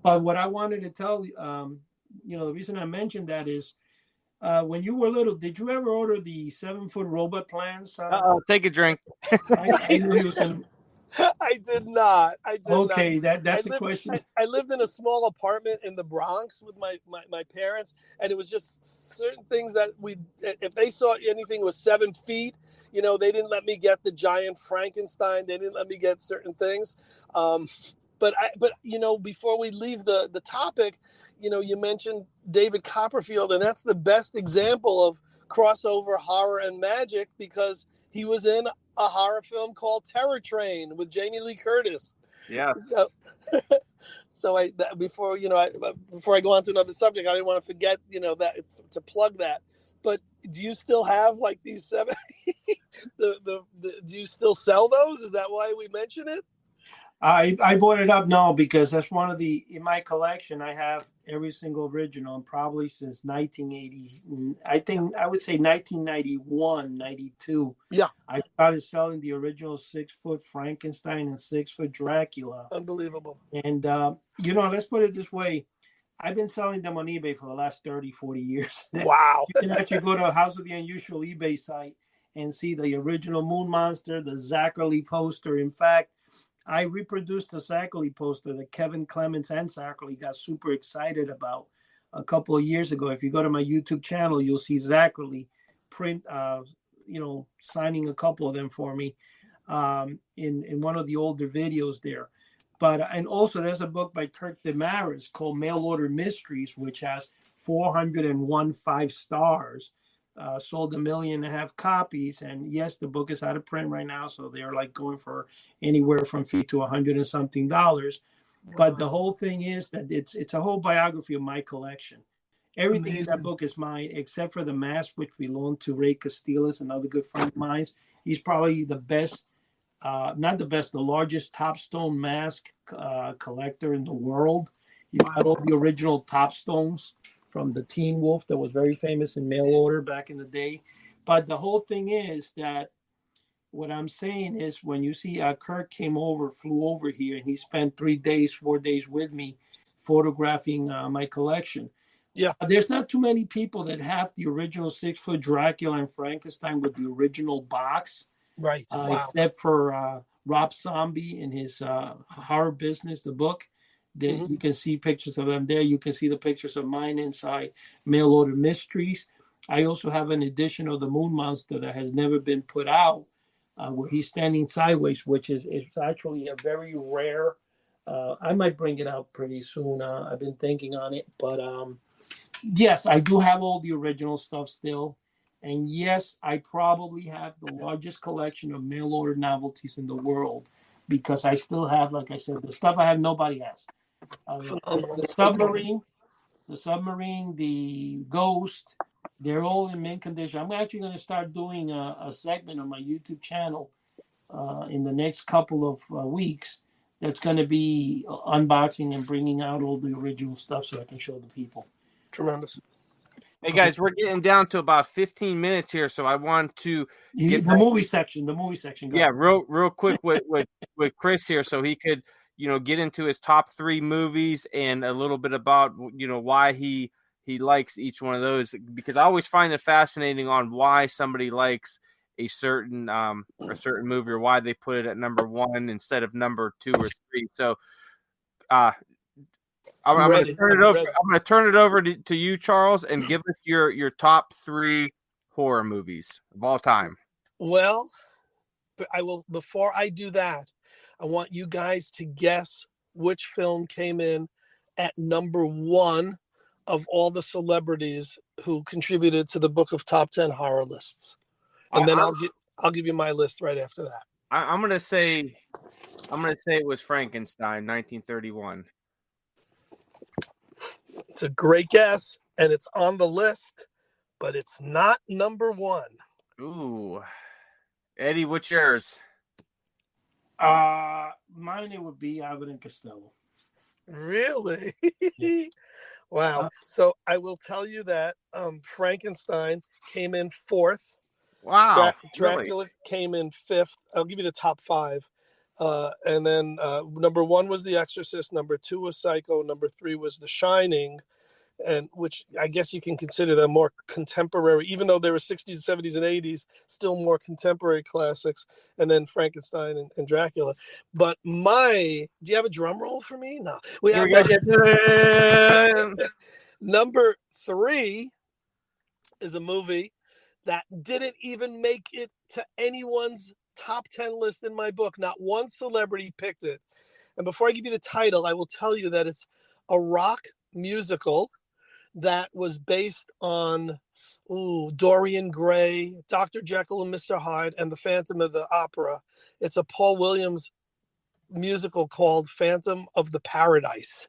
But what I wanted to tell you, the reason I mentioned that is when you were little, did you ever order the 7-foot robot plans? Take a drink. I knew he was going to. I did not. Okay, that's the question. I lived in a small apartment in the Bronx with my parents, and it was just certain things that if they saw anything was 7 feet, they didn't let me get the giant Frankenstein. They didn't let me get certain things. But before we leave the topic, you mentioned David Copperfield, and that's the best example of crossover horror and magic because he was in a horror film called Terror Train with Jamie Lee Curtis. Yeah. So before I go on to another subject, I didn't want to forget, that to plug that. But do you still have like these 7? Do you still sell those? Is that why we mention it? I brought it up now because that's one of in my collection. I have every single original, and probably since 1980. I think I would say 1991, 92. Yeah, I started selling the original 6-foot Frankenstein and 6-foot Dracula. Unbelievable. And let's put it this way: I've been selling them on eBay for the last 30, 40 years. Wow. You can actually go to House of the Unusual eBay site and see the original Moon Monster, the Zachary poster. In fact, I reproduced the Zachary poster that Kevin Clements and Zachary got super excited about a couple of years ago. If you go to my YouTube channel, you'll see Zachary print, signing a couple of them for me in one of the older videos there. And also there's a book by Kirk Demarais called Mail Order Mysteries, which has 401 5 stars. Sold 1.5 million copies, and yes, the book is out of print right now, so they're like going for anywhere from $50 to $100 and something. But the whole thing is that it's a whole biography of my collection. Everything in that book is mine, except for the mask, which belonged to Ray Castillas, another good friend of mine. He's probably the best, not the best, the largest Topstone mask collector in the world. He got all the original Topstones from the Teen Wolf that was very famous in mail order back in the day. But the whole thing is that what I'm saying is when you see Kirk flew over here, and he spent 4 days with me photographing my collection. Yeah. There's not too many people that have the original 6-foot Dracula and Frankenstein with the original box. Right. Wow. Except for Rob Zombie in his Horror Business, the book. You can see pictures of them there. You can see the pictures of mine inside Mail Order Mysteries. I also have an edition of the Moon Monster that has never been put out, where he's standing sideways, which is actually a very rare. I might bring it out pretty soon. I've been thinking on it. But yes, I do have all the original stuff still. And yes, I probably have the largest collection of mail order novelties in the world because I still have, like I said, the stuff I have nobody has. The submarine, the ghost, they're all in mint condition. I'm actually going to start doing a segment on my YouTube channel in the next couple of weeks. That's going to be unboxing and bringing out all the original stuff so I can show the people. Tremendous. Hey guys, we're getting down to about 15 minutes here, so I want to get the movie section. Yeah, real quick with Chris here, so he could get into his top 3 movies and a little bit about why he likes each one of those, because I always find it fascinating on why somebody likes a certain movie or why they put it at number 1 instead of number 2 or 3. So I'm going to turn it over. I'm going to turn it over to you, Charles, and give us your top 3 horror movies of all time. Well, I will. Before I do that, I want you guys to guess which film came in at number 1 of all the celebrities who contributed to the book of top 10 horror lists, and then I'll give you my list right after that. I'm going to say it was Frankenstein, 1931. It's a great guess, and it's on the list, but it's not number 1. Ooh. Eddie, what's yours? Mine it would be Abbott and Costello. Really? Yeah. Wow. So I will tell you that Frankenstein came in 4th. Wow. Dracula really? came in 5th. I'll give you the top 5. And then number 1 was The Exorcist. Number 2 was Psycho. Number 3 was The Shining, and which I guess you can consider them more contemporary, even though they were 60s, 70s, and 80s, still more contemporary classics. And then Frankenstein and Dracula. But do you have a drum roll for me? No. Number 3 is a movie that didn't even make it to anyone's top 10 list in my book. Not one celebrity picked it. And before I give you the title, I will tell you that it's a rock musical that was based on Dorian Gray, Dr. Jekyll and Mr. Hyde, and the Phantom of the Opera. It's a Paul Williams musical called Phantom of the Paradise.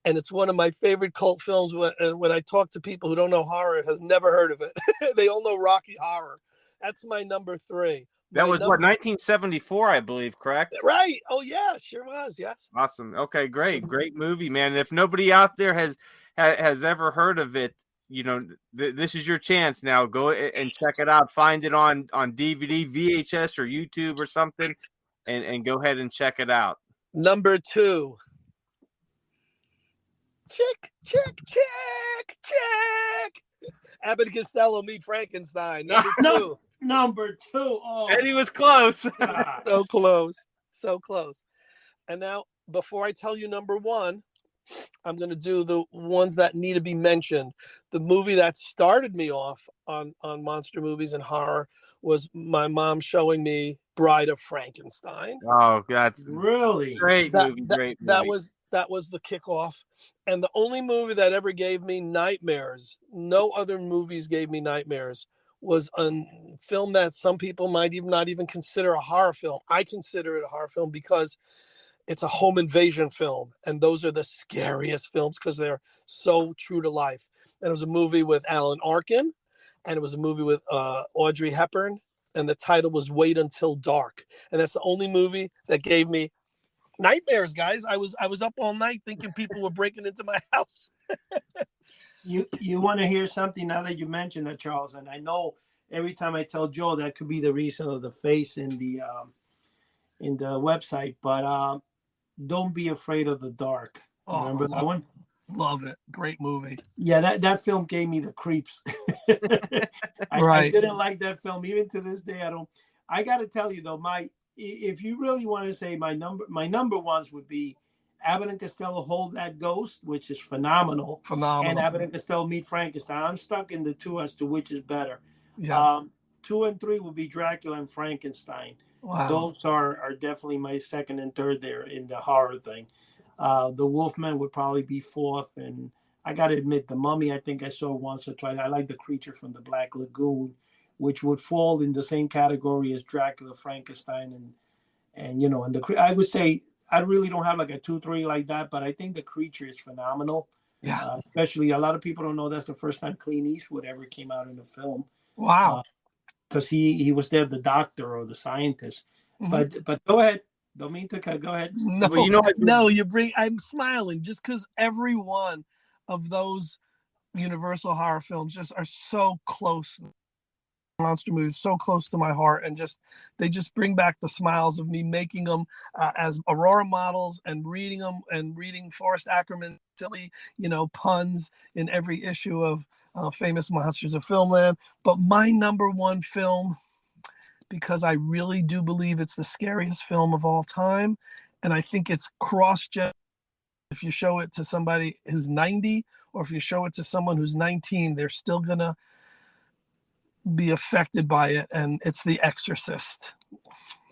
And it's one of my favorite cult films. And when I talk to people who don't know horror, has never heard of it. They all know Rocky Horror. That's my number 3. That was 1974, I believe, correct? Right. Oh, yeah, sure was. Yes. Awesome. Okay, great movie, man. If nobody out there has ever heard of it, this is your chance now. Go and check it out. Find it on DVD, VHS, or YouTube or something, and go ahead and check it out. Number 2. Check. Abbott and Costello meet Frankenstein. Number 2. Number 2. Oh, Eddie was close. So close. And now, before I tell you number 1, I'm going to do the ones that need to be mentioned. The movie that started me off on monster movies and horror was my mom showing me Bride of Frankenstein. Oh, that's really great movie. Great movie. That was the kickoff. And the only movie that ever gave me nightmares, no other movies gave me nightmares, was a film that some people might not even consider a horror film. I consider it a horror film because it's a home invasion film. And those are the scariest films because they're so true to life. And it was a movie with Alan Arkin, and it was a movie with Audrey Hepburn. And the title was Wait Until Dark. And that's the only movie that gave me nightmares, guys. I was up all night thinking people were breaking into my house. You want to hear something now that you mentioned that, Charles? And I know every time I tell Joe that could be the reason of the face in the website, but Don't Be Afraid of the Dark. Remember that one? Love it. Great movie. Yeah, that film gave me the creeps. I didn't like that film. Even to this day, I don't. I got to tell you though, if you really want to say my number ones would be Abbott and Costello Hold That Ghost, which is phenomenal. And Abbott and Costello Meet Frankenstein. I'm stuck in the 2 as to which is better. Yeah. 2 and 3 would be Dracula and Frankenstein. Wow. Those are definitely my 2nd and 3rd there in the horror thing. The Wolfman would probably be 4th, and I got to admit, the Mummy, I think I saw once or twice. I like the Creature from the Black Lagoon, which would fall in the same category as Dracula, Frankenstein, and I would say I really don't have like a 2-3 like that, but I think the Creature is phenomenal. Yeah. Especially a lot of people don't know that's the first time Clint Eastwood ever came out in a film. Wow. Because he was there, the doctor or the scientist. But go ahead. Don't mean to cut. Go ahead. No, Well, you know what? no, I'm smiling just because every one of those Universal horror films just are so close. Monster movies so close to my heart, and they just bring back the smiles of me making them as Aurora models and reading them and reading Forrest Ackerman's silly puns in every issue of Famous Monsters of Filmland. But my number one film, because I really do believe it's the scariest film of all time, and I think it's cross-gen. If you show it to somebody who's 90 or if you show it to someone who's 19, they're still gonna be affected by it, and it's The Exorcist.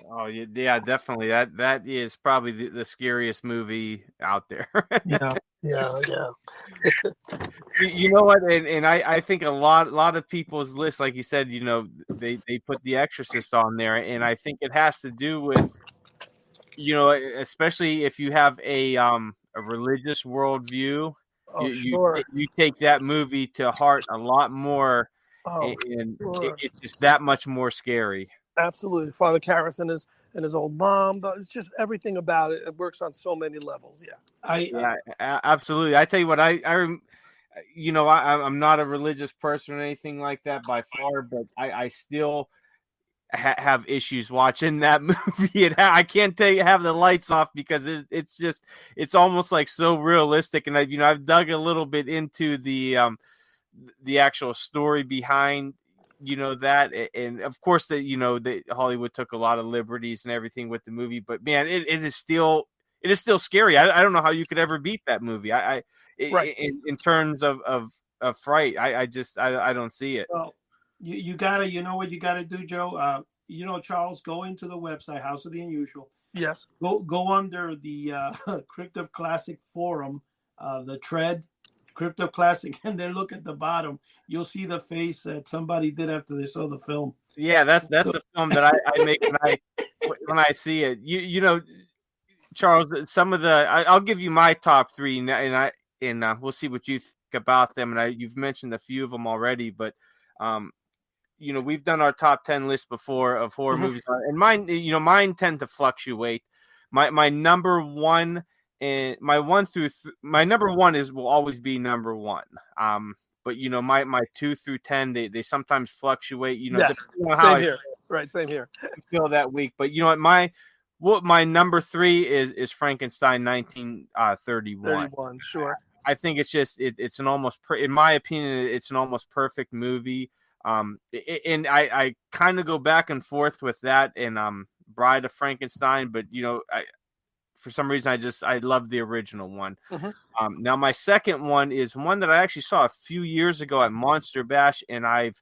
Oh yeah, definitely. That is probably the scariest movie out there. yeah. You know what? And I think a lot of people's list, like you said, they put The Exorcist on there, and I think it has to do with, especially if you have a religious worldview, you take that movie to heart a lot more. And it's just that much more scary. Absolutely. Father Karras and his old mom. It's just everything about it. It works on so many levels. Yeah. Absolutely. I tell you what, I'm not a religious person or anything like that by far, but I still have issues watching that movie. I can't tell you have the lights off because it's almost like so realistic. And I've dug a little bit into the actual story behind that, and of course that Hollywood took a lot of liberties and everything with the movie, but man, it is still scary. I don't know how you could ever beat that movie. Right. In terms of fright, I don't see it. Well, you gotta, what you gotta do, Joe. Charles, go into the website House of the Unusual. Yes. Go under the Crypto Classic forum, the thread Crypto Classic, and then look at the bottom. You'll see the face that somebody did after they saw the film. Yeah, that's the film that I make when I see it. Charles, some of I'll give you my top three, and we'll see what you think about them. And you've mentioned a few of them already, but we've done our top 10 list before of horror movies, and mine tend to fluctuate. My number one. And my my number one will always be number one. But my 2 through 10, they sometimes fluctuate. Yes, same here. Right, same here. I feel that week, but my number 3 is Frankenstein 1931. 31, sure. I think it's just it's an almost in my opinion it's an almost perfect movie. And I kind of go back and forth with that and Bride of Frankenstein, but for some reason, I love the original one. Now, my second one is one that I actually saw a few years ago at Monster Bash, and I've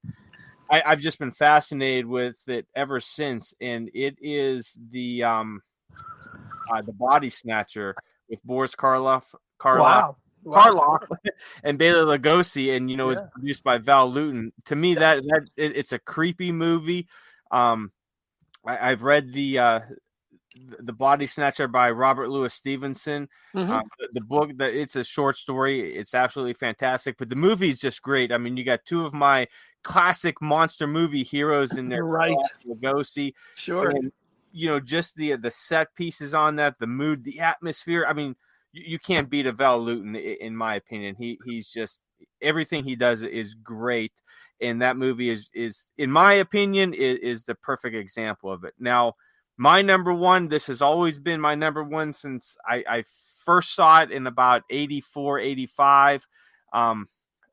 just been fascinated with it ever since. And it is the Body Snatcher with Boris Karloff, and Bela Lugosi, and it's produced by Val Lewton. To me, that it's a creepy movie. I've read the Body Snatcher by Robert Louis Stevenson. The book, it's a short story. It's absolutely fantastic, but the movie is just great. I mean, you got two of my classic monster movie heroes in there, right? Lugosi, sure. And just the set pieces on that, the mood, the atmosphere. I mean, you can't beat a Val Lewton, in my opinion. He's just everything he does is great, and that movie is in my opinion is the perfect example of it. Now, my number one, this has always been my number one since I first saw it in about 84, 85. I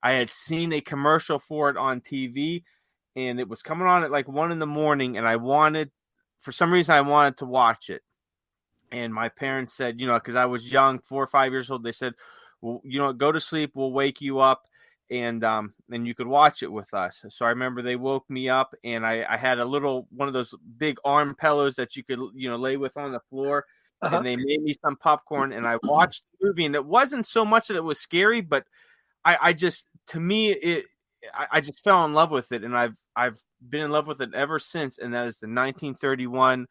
had seen a commercial for it on TV, and it was coming on at like 1 a.m, and for some reason, I wanted to watch it. And my parents said, because I was young, 4 or 5 years old, they said, well, go to sleep. We'll wake you up. And you could watch it with us. So I remember they woke me up, and I had one of those big arm pillows that you could lay with on the floor, and they made me some popcorn, and I watched the movie, and it wasn't so much that it was scary, but I just, to me, I just fell in love with it, and I've been in love with it ever since, and that is the 1931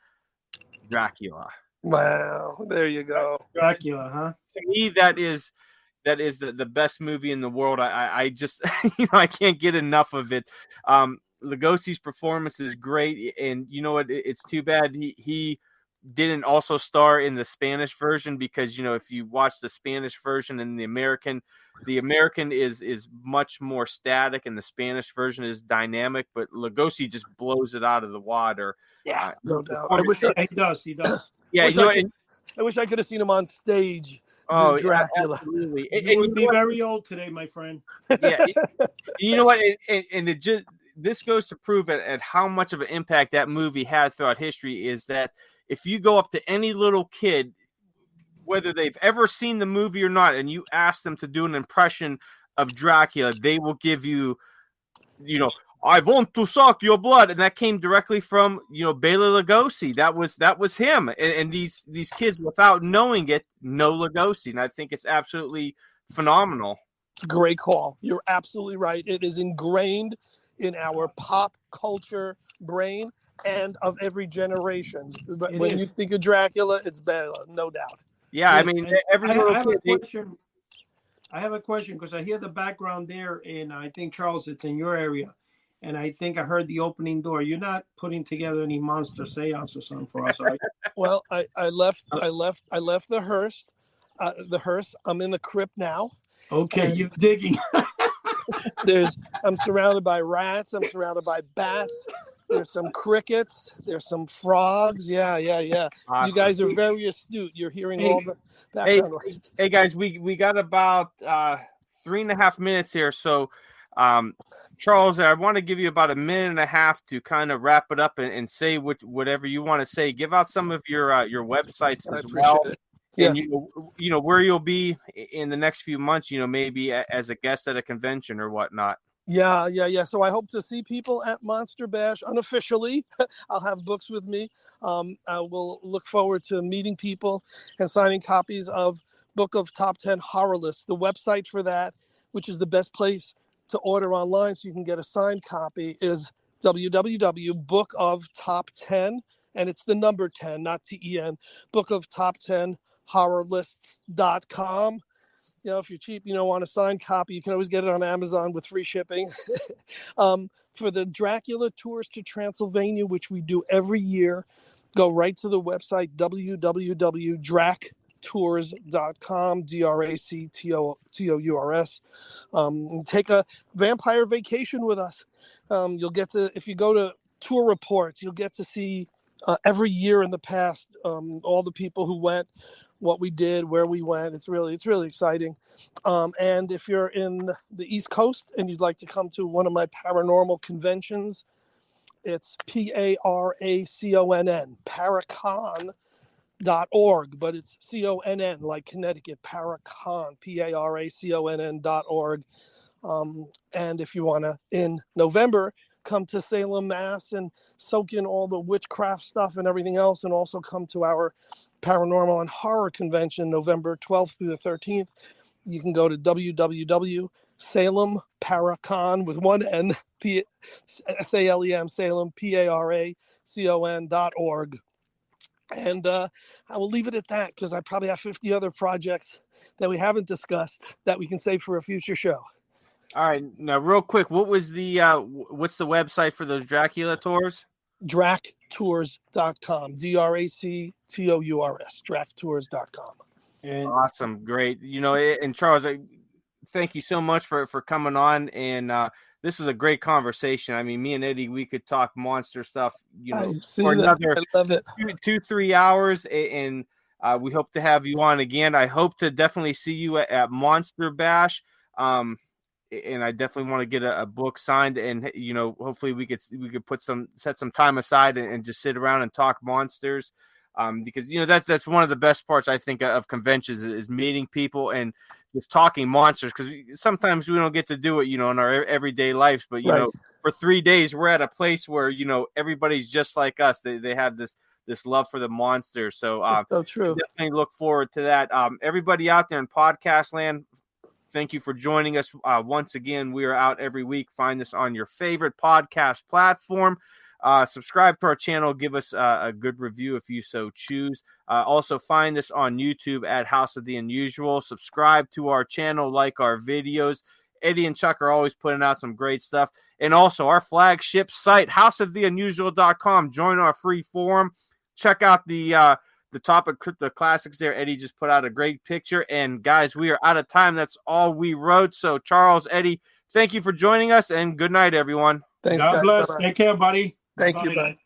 Dracula. Wow, there you go. Dracula, huh? To me, that is the best movie in the world. I just I can't get enough of it. Lugosi's performance is great, and you know what? It's too bad he didn't also star in the Spanish version, because if you watch the Spanish version and the American is much more static, and the Spanish version is dynamic. But Lugosi just blows it out of the water. Yeah, no doubt. He does. Yeah, I wish I could have seen him on stage. Oh, Dracula. Absolutely. You would be very old today, my friend. Yeah, you know what? And it just, this goes to prove at how much of an impact that movie had throughout history, is that if you go up to any little kid, whether they've ever seen the movie or not, and you ask them to do an impression of Dracula, they will give you, I want to suck your blood, and that came directly from Bela Lugosi. That was him, and these kids, without knowing it, know Lugosi, and I think it's absolutely phenomenal. It's a great call. You're absolutely right. It is ingrained in our pop culture brain and of every generation. But when you think of Dracula, it's Bela, no doubt. Yeah, Yes, I mean, every little kid. I have a question, because I hear the background there, and I think, Charles, it's in your area. And I think I heard the opening door. You're not putting together any monster seance or something for us, are you? Well, I left the hearse. I'm in the crypt now. Okay, you're digging. I'm surrounded by rats. I'm surrounded by bats. There's some crickets. There's some frogs. Yeah. Awesome. You guys are very astute. You're hearing all the background noises. Hey guys, we got about 3.5 minutes here, so. Charles, I want to give you about 1.5 minutes to kind of wrap it up and say whatever you want to say. Give out some of your websites as well. Yes. And where you'll be in the next few months, maybe as a guest at a convention or whatnot. Yeah. So I hope to see people at Monster Bash unofficially. I'll have books with me. I will look forward to meeting people and signing copies of Book of Top 10 Horror List. The website for that, which is the best place to order online so you can get a signed copy, is www.bookoftop10, and it's the number 10, not TEN, bookoftop10horrorlists.com. If you're cheap, you don't want a signed copy, you can always get it on Amazon with free shipping. For the Dracula Tours to Transylvania, which we do every year, go right to the website www.dractours.com, DRACTOURS. Take a vampire vacation with us. You'll get to, if you go to tour reports, you'll get to see every year in the past all the people who went, what we did, where we went. It's really exciting. And if you're in the East Coast and you'd like to come to one of my paranormal conventions, it's PARACONN, Paracon.org, but it's CONN, like Connecticut, Paracon, PARACONN.org. And if you want to, in November, come to Salem, Mass, and soak in all the witchcraft stuff and everything else, and also come to our paranormal and horror convention, November 12th through the 13th. You can go to www.salemparacon with one N, SALEM, Salem, PARACON.org. And I will leave it at that, because I probably have 50 other projects that we haven't discussed that we can save for a future show. All right. Now, real quick, what's the website for those Dracula tours? Dractours.com, DRACTOURS, Dractours.com. Awesome. Great. And Charles, thank you so much for coming on. And this was a great conversation. I mean, me and Eddie, we could talk monster stuff, for another 2-3 hours. And we hope to have you on again. I hope to definitely see you at Monster Bash. And I definitely want to get a book signed, and hopefully we could set some time aside and just sit around and talk monsters, because that's one of the best parts, I think, of conventions is meeting people and just talking monsters, because sometimes we don't get to do it in our everyday lives, but for 3 days we're at a place where everybody's just like us. They have this love for the monsters, so so true. Definitely look forward to that. Everybody out there in podcast land, Thank you for joining us. Once again, we are out every week. Find us on your favorite podcast platform. Subscribe to our channel. Give us a good review if you so choose. Also, find us on YouTube at House of the Unusual. Subscribe to our channel, like our videos. Eddie and Chuck are always putting out some great stuff. And also our flagship site, houseoftheunusual.com. Join our free forum. Check out the top of Crypto Classics there. Eddie just put out a great picture. And guys, we are out of time. That's all we wrote. So Charles, Eddie, thank you for joining us, and good night, everyone. Thanks, God guys. bless. Bye-bye. Take care, buddy. Thank Bye-bye. you. Bye.